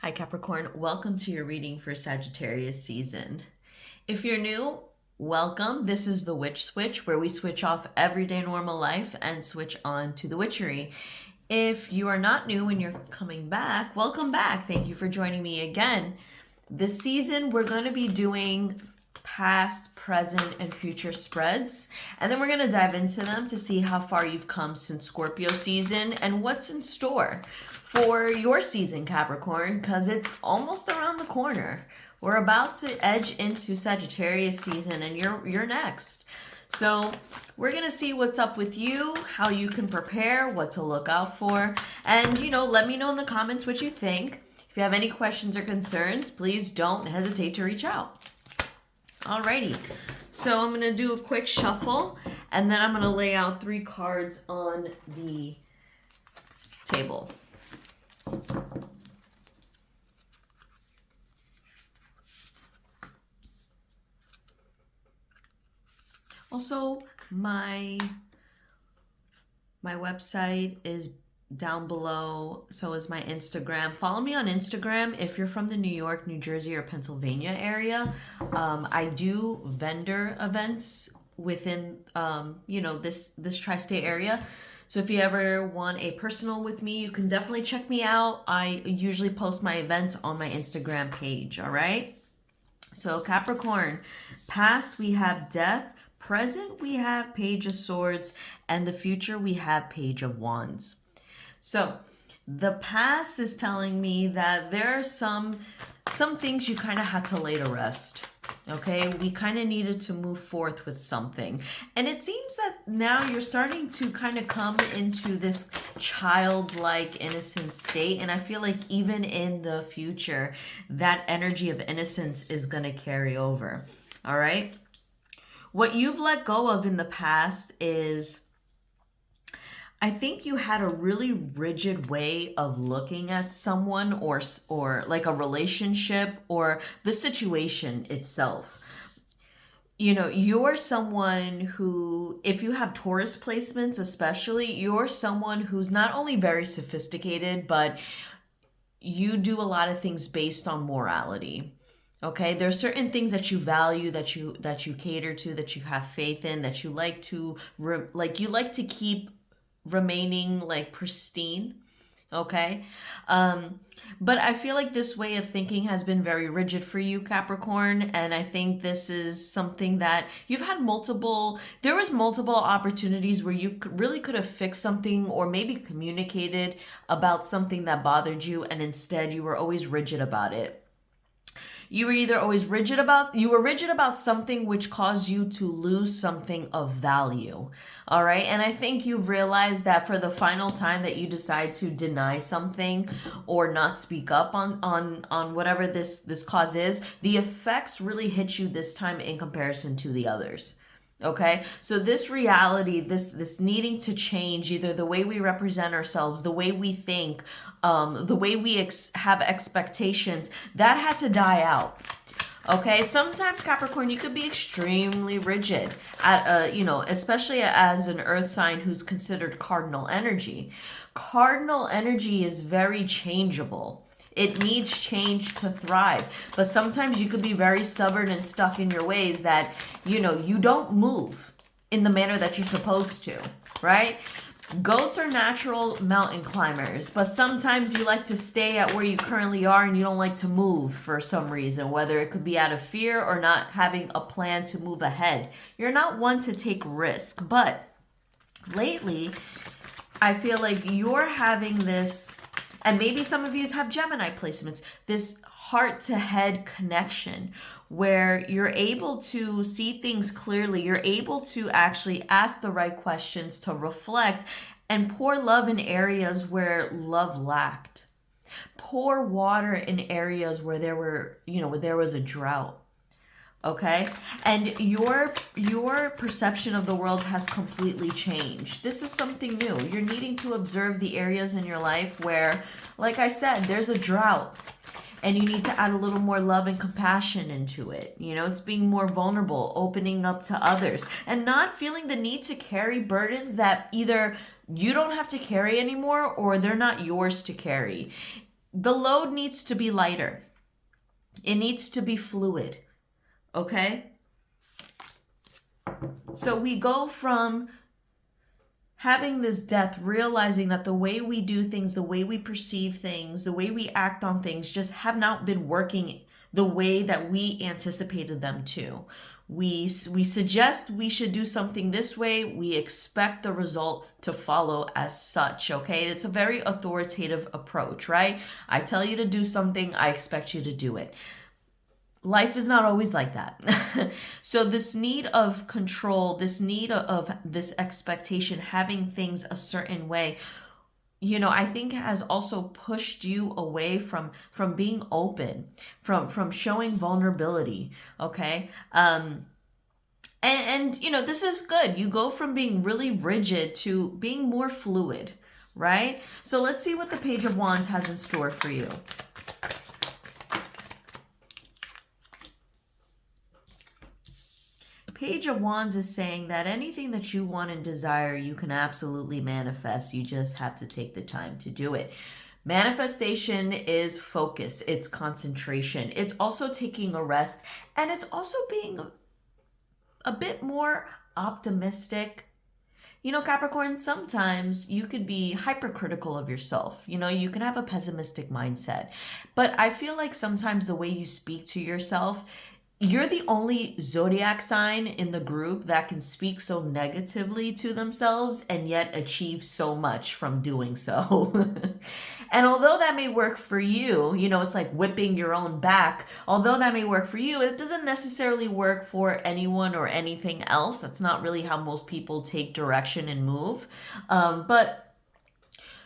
Hi Capricorn, welcome to your reading for Sagittarius season. If you're new, welcome. This is the Witch Switch, where we switch off everyday normal life and switch on to the witchery. If you are not new and you're coming back, welcome back. Thank you for joining me again. This season, we're going to be doing past, present, and future spreads. And then we're going to dive into them to see how far you've come since Scorpio season and what's in store for your season, Capricorn, because it's almost around the corner. We're about to edge into Sagittarius season and you're next. So we're going to see what's up with you, how you can prepare, what to look out for. And, let me know in the comments what you think. If you have any questions or concerns, please don't hesitate to reach out. Alrighty, so I'm going to do a quick shuffle, and then I'm going to lay out 3 cards on the table. Also, my website is down below, so is my Instagram. Follow me on Instagram if you're from the New York, New Jersey, or Pennsylvania area. I do vendor events within this tri-state area. So if you ever want a personal with me, you can definitely check me out. I usually post my events on my Instagram page. All right. So Capricorn, past we have Death, present we have Page of Swords, and the future we have Page of Wands. So the past is telling me that there are some things you kind of had to lay to rest. Okay, we kind of needed to move forth with something. And it seems that now you're starting to kind of come into this childlike, innocent state. And I feel like even in the future, that energy of innocence is going to carry over. All right. What you've let go of in the past is, I think you had a really rigid way of looking at someone or like a relationship or the situation itself. You're someone who, if you have Taurus placements especially, you're someone who's not only very sophisticated, but you do a lot of things based on morality. Okay, there's certain things that you value, that you cater to, that you have faith in, that you like to keep remaining like pristine. Okay, but I feel like this way of thinking has been very rigid for you, Capricorn, and I think this is something that you've had multiple opportunities where you really could have fixed something or maybe communicated about something that bothered you, and instead you were always rigid about it. You were rigid about something which caused you to lose something of value. All right. And I think you've realized that for the final time that you decide to deny something or not speak up on whatever this cause is, the effects really hit you this time in comparison to the others. Okay, so this reality, this needing to change, either the way we represent ourselves, the way we think, the way we have expectations, that had to die out. Okay, sometimes Capricorn, you could be extremely rigid, especially as an earth sign who's considered cardinal energy. Cardinal energy is very changeable. It needs change to thrive. But sometimes you could be very stubborn and stuck in your ways that, you don't move in the manner that you're supposed to, right? Goats are natural mountain climbers, but sometimes you like to stay at where you currently are and you don't like to move for some reason, whether it could be out of fear or not having a plan to move ahead. You're not one to take risk, but lately, I feel like you're having this, and maybe some of you have Gemini placements, this heart to head connection where you're able to see things clearly. You're able to actually ask the right questions, to reflect and pour love in areas where love lacked. Pour water in areas where where there was a drought. Okay, and your perception of the world has completely changed. This is something new. You're needing to observe the areas in your life where, like I said, there's a drought, and you need to add a little more love and compassion into it. It's being more vulnerable, opening up to others, and not feeling the need to carry burdens that either you don't have to carry anymore or they're not yours to carry. the load needs to be lighter. It needs to be fluid. Okay? So we go from having this death, realizing that the way we do things, the way we perceive things, the way we act on things just have not been working the way that we anticipated them to. We suggest we should do something this way. We expect the result to follow as such, okay? It's a very authoritative approach, right? I tell you to do something, I expect you to do it. Life is not always like that. So this need of control, this need of this expectation, having things a certain way, I think has also pushed you away from being open, from showing vulnerability. Okay. And this is good. You go from being really rigid to being more fluid, right? So let's see what the Page of Wands has in store for you. Page of Wands is saying that anything that you want and desire, you can absolutely manifest. You just have to take the time to do it. Manifestation is focus. It's concentration. It's also taking a rest. And it's also being a bit more optimistic. Capricorn, sometimes you could be hypercritical of yourself. You can have a pessimistic mindset. But I feel like sometimes the way you speak to yourself, you're the only zodiac sign in the group that can speak so negatively to themselves and yet achieve so much from doing so. And although that may work for you, it's like whipping your own back. Although that may work for you, it doesn't necessarily work for anyone or anything else. That's not really how most people take direction and move. But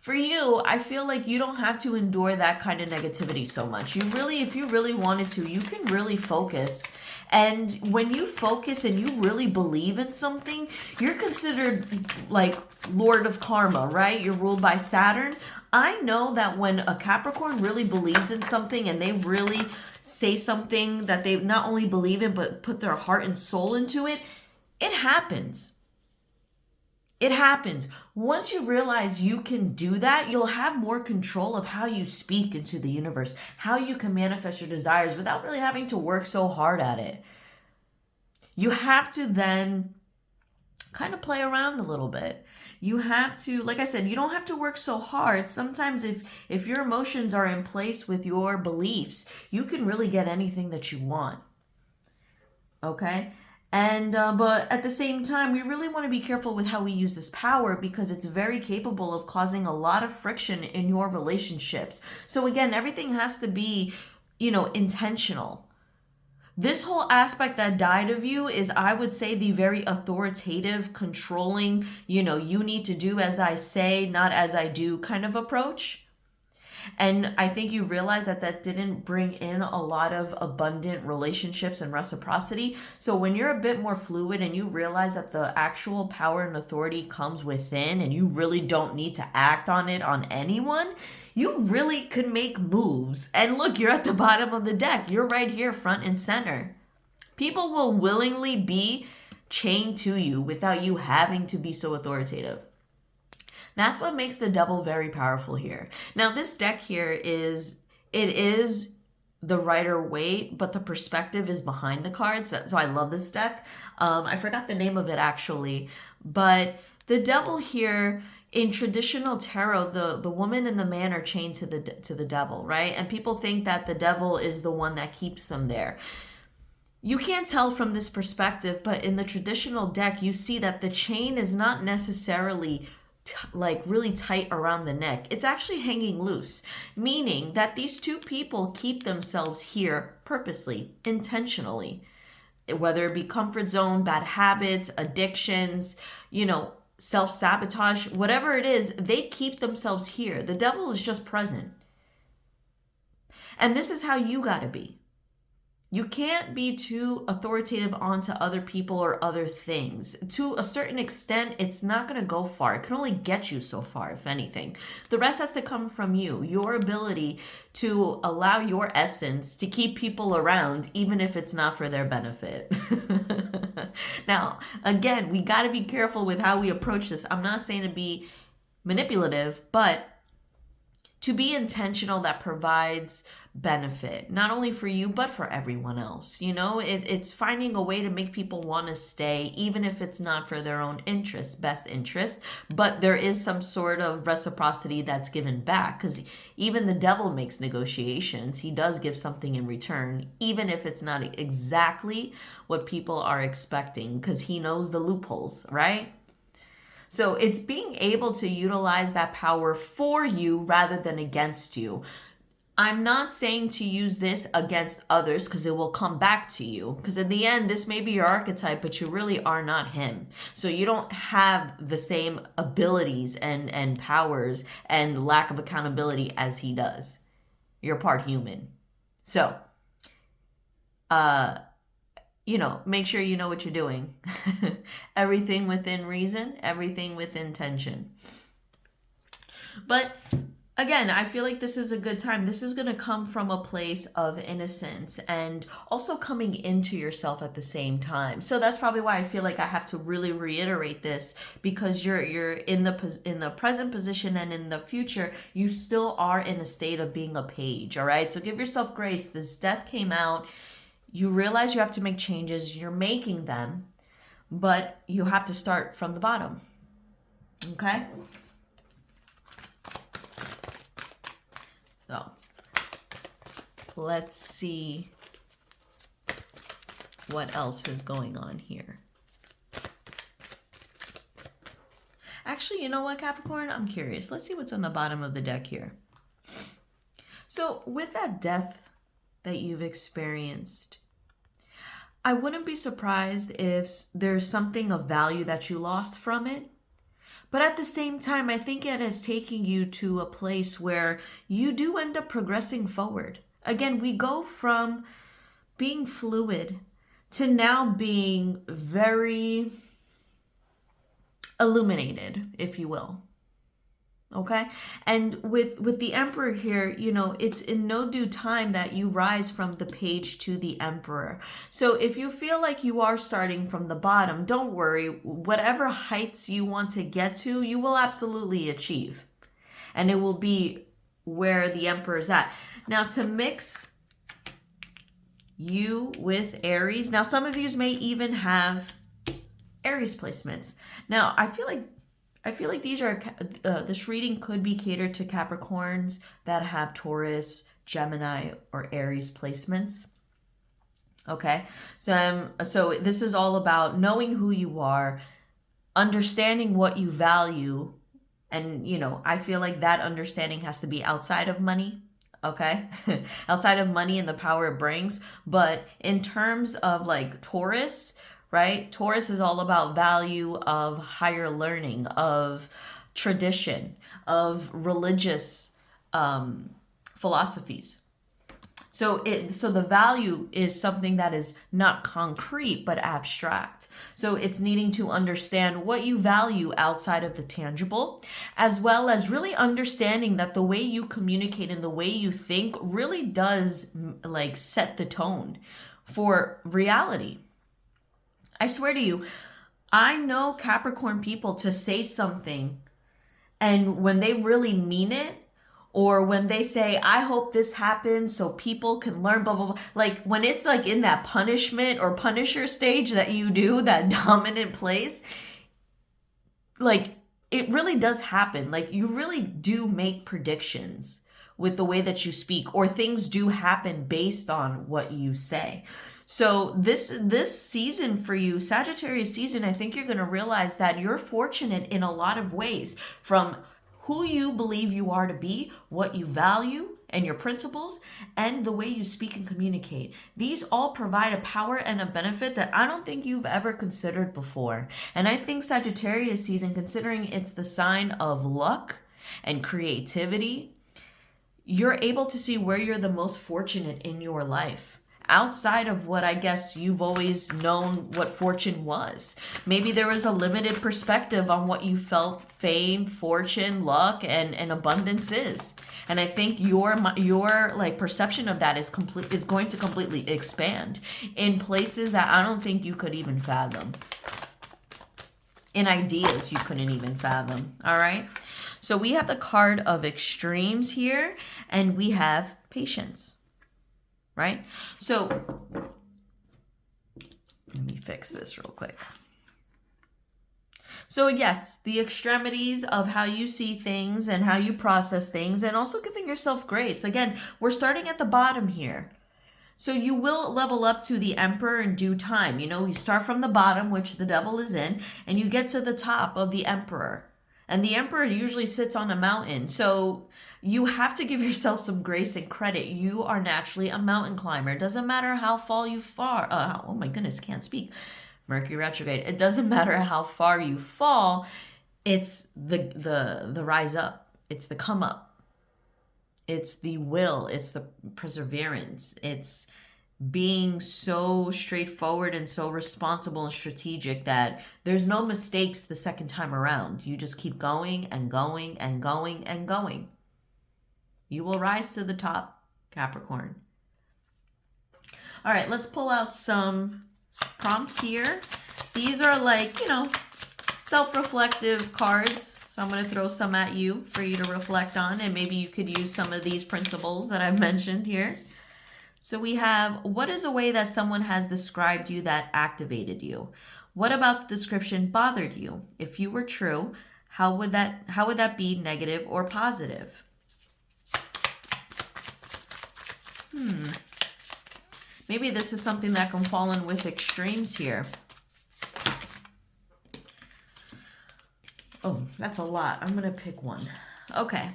for you, I feel like you don't have to endure that kind of negativity so much. If you really wanted to, you can really focus. And when you focus and you really believe in something, you're considered like Lord of Karma, right? You're ruled by Saturn. I know that when a Capricorn really believes in something and they really say something that they not only believe in, but put their heart and soul into it, it happens. It happens. Once you realize you can do that, you'll have more control of how you speak into the universe, how you can manifest your desires without really having to work so hard at it. You have to then kind of play around a little bit. You have to, like I said, you don't have to work so hard. Sometimes if your emotions are in place with your beliefs, you can really get anything that you want. Okay? And but at the same time, we really want to be careful with how we use this power because it's very capable of causing a lot of friction in your relationships. So again, everything has to be, intentional. This whole aspect that died of you is, I would say, the very authoritative, controlling, you need to do as I say, not as I do kind of approach. And I think you realize that didn't bring in a lot of abundant relationships and reciprocity. So when you're a bit more fluid and you realize that the actual power and authority comes within and you really don't need to act on it on anyone, you really could make moves. And look, you're at the bottom of the deck. You're right here, front and center. People will willingly be chained to you without you having to be so authoritative. That's what makes the Devil very powerful here. Now, this deck here is the Rider-Waite, but the perspective is behind the cards. So I love this deck. I forgot the name of it actually, but the Devil here, in traditional tarot, the woman and the man are chained to the devil, right? And people think that the devil is the one that keeps them there. You can't tell from this perspective, but in the traditional deck, you see that the chain is not necessarily like really tight around the neck. It's actually hanging loose, meaning that these two people keep themselves here purposely, intentionally, whether it be comfort zone, bad habits, addictions, self-sabotage, whatever it is, they keep themselves here. The devil is just present. And this is how you got to be. You can't be too authoritative onto other people or other things. To a certain extent, it's not going to go far. It can only get you so far, if anything. The rest has to come from you, your ability to allow your essence to keep people around, even if it's not for their benefit. Now, again, we got to be careful with how we approach this. I'm not saying to be manipulative, but to be intentional that provides benefit, not only for you, but for everyone else. You know, it's finding a way to make people want to stay, even if it's not for their own interest, best interest, but there is some sort of reciprocity that's given back, because even the devil makes negotiations. He does give something in return, even if it's not exactly what people are expecting, because he knows the loopholes, right? So it's being able to utilize that power for you rather than against you. I'm not saying to use this against others, because it will come back to you. Because in the end, this may be your archetype, but you really are not him. So you don't have the same abilities and powers and lack of accountability as he does. You're part human. So, make sure you know what you're doing. Everything within reason, everything with intention. But again, I feel like this is a good time. This is going to come from a place of innocence and also coming into yourself at the same time. So that's probably why I feel like I have to really reiterate this, because you're in the present position, and in the future, you still are in a state of being a page. All right. So give yourself grace. This death came out. You realize you have to make changes. You're making them, but you have to start from the bottom. Okay? So, let's see what else is going on here. Actually, you know what, Capricorn? I'm curious. Let's see what's on the bottom of the deck here. So, with that death that you've experienced, I wouldn't be surprised if there's something of value that you lost from it. But at the same time, I think it is taking you to a place where you do end up progressing forward. Again, we go from being fluid to now being very illuminated, if you will. Okay? And with the Emperor here, it's in no due time that you rise from the page to the Emperor. So if you feel like you are starting from the bottom, don't worry. Whatever heights you want to get to, you will absolutely achieve. And it will be where the Emperor is at. Now, to mix you with Aries, now some of you may even have Aries placements. Now, I feel like these are, this reading could be catered to Capricorns that have Taurus, Gemini, or Aries placements. Okay, so this is all about knowing who you are, understanding what you value, and I feel like that understanding has to be outside of money. Okay, outside of money and the power it brings. But in terms of like Taurus, right? Taurus is all about value of higher learning, of tradition, of religious philosophies. So the value is something that is not concrete, but abstract. So it's needing to understand what you value outside of the tangible, as well as really understanding that the way you communicate and the way you think really does like set the tone for reality. I swear to you, I know Capricorn people to say something, and when they really mean it, or when they say, I hope this happens so people can learn, blah, blah, blah. Like when it's like in that punishment or punisher stage that you do, that dominant place, like it really does happen. Like you really do make predictions with the way that you speak, or things do happen based on what you say. So this season for you, Sagittarius season, I think you're going to realize that you're fortunate in a lot of ways, from who you believe you are to be, what you value, and your principles, and the way you speak and communicate. These all provide a power and a benefit that I don't think you've ever considered before. And I think Sagittarius season, considering it's the sign of luck and creativity, you're able to see where you're the most fortunate in your life, outside of what I guess you've always known what fortune was. Maybe there was a limited perspective on what you felt fame, fortune, luck, and abundance is. And I think your like perception of that is going to completely expand in places that I don't think you could even fathom. In ideas you couldn't even fathom. All right. So we have the card of extremes here, and we have patience, right? So let me fix this real quick. So yes, the extremities of how you see things and how you process things, and also giving yourself grace. Again, we're starting at the bottom here. So you will level up to the Emperor in due time. You know, you start from the bottom, which the devil is in, and you get to the top of the Emperor. And the Emperor usually sits on a mountain. So you have to give yourself some grace and credit. You are naturally a mountain climber. It doesn't matter how far you fall. Oh my goodness, can't speak. Mercury retrograde. It doesn't matter how far you fall. It's the rise up. It's the come up. It's the will. It's the perseverance. It's being so straightforward and so responsible and strategic that there's no mistakes the second time around. You just keep going and going and going and going. You will rise to the top, Capricorn. All right, let's pull out some prompts here. These are like, self-reflective cards. So I'm going to throw some at you for you to reflect on, and maybe you could use some of these principles that I've mentioned here. So we have, what is a way that someone has described you that activated you? What about the description bothered you? If you were true, how would that be negative or positive? Maybe this is something that can fall in with extremes here. Oh, that's a lot. I'm going to pick one. Okay.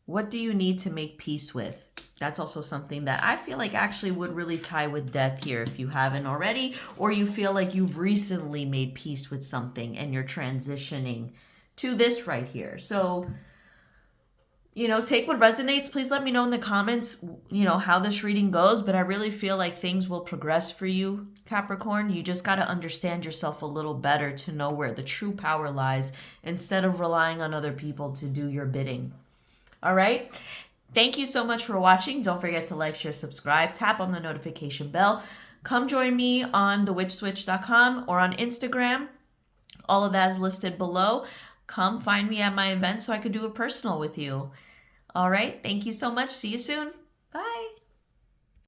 What do you need to make peace with? That's also something that I feel like actually would really tie with death here if you haven't already, or you feel like you've recently made peace with something and you're transitioning to this right here. So, take what resonates. Please let me know in the comments, how this reading goes, but I really feel like things will progress for you, Capricorn. You just got to understand yourself a little better to know where the true power lies instead of relying on other people to do your bidding. All right. Thank you so much for watching. Don't forget to like, share, subscribe, tap on the notification bell. Come join me on thewitchswitch.com or on Instagram. All of that is listed below. Come find me at my event so I could do a personal with you. All right. Thank you so much. See you soon.